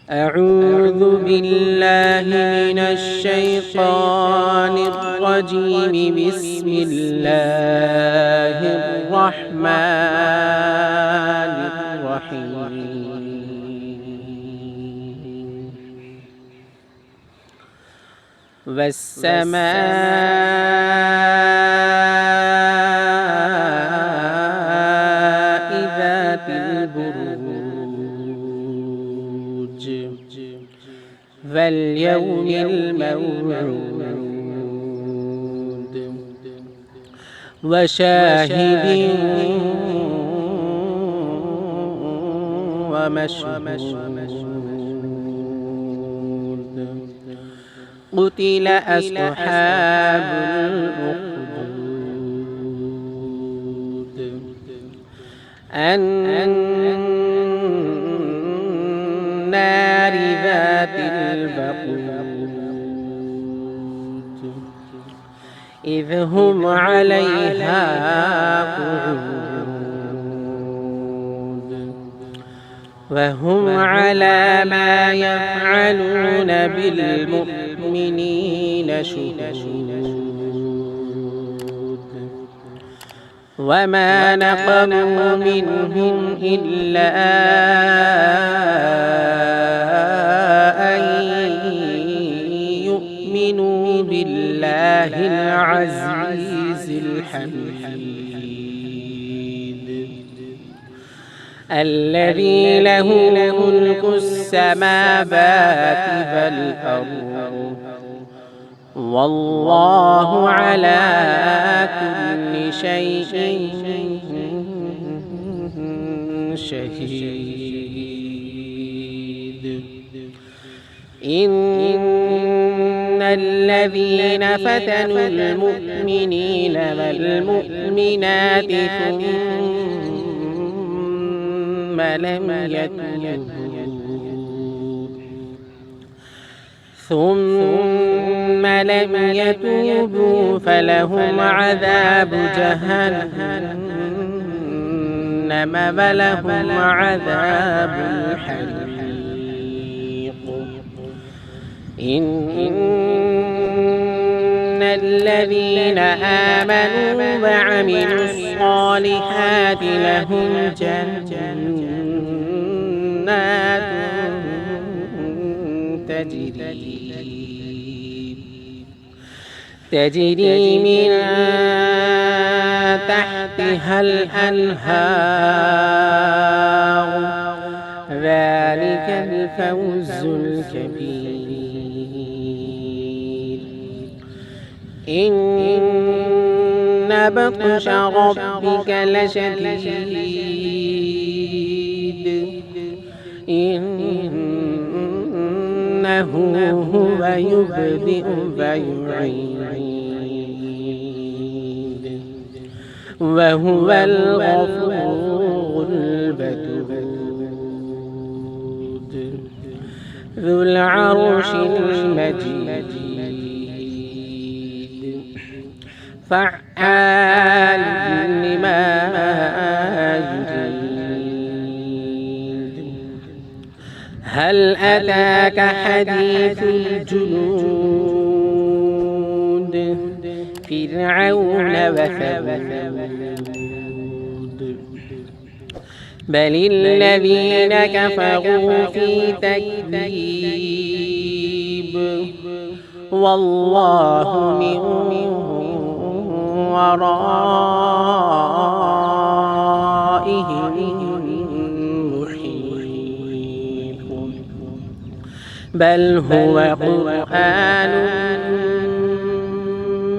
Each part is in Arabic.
أعوذ بالله من الشيطان الرجيم. بسم الله الرحمن الرحيم. والسماء ذات البروج واليوم الموعود وشاهد ومشهود. قتل أصحاب الأخدود النار ذات الوقود إذ هم عليها قعود وهم على ما يفعلون بالمؤمنين شهود. وما نقموا منهم إلا أن يؤمنوا بالله العزيز الحميد الذي له ملك السماوات والأرض والله على كل شيء شهيد. إن الذين فتنوا المؤمنين والمؤمنات ثم لم يتوبوا فلهم عذاب جهنم ولهم عذاب الحريق. إن الذين آمنوا وعملوا الصالحات لهم جنات تجري من تحتها الأنهار ذلك الفوز الكبير. إن بطش ربك لشديد إنه هو يبدئ ويعيد وهو الغفور الودود ذو العرش المجيد فعال لما يريد. هل أتاك حديث الجنود فرعون وثمود بل الذين كفروا في تكذيب والله من ورائهم محيط بل هو قرآن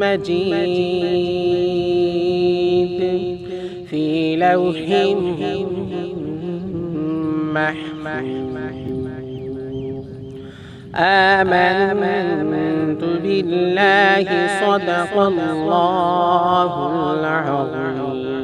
مجيد في لوح محفوظ. آمنت بالله صدق الله العظيم.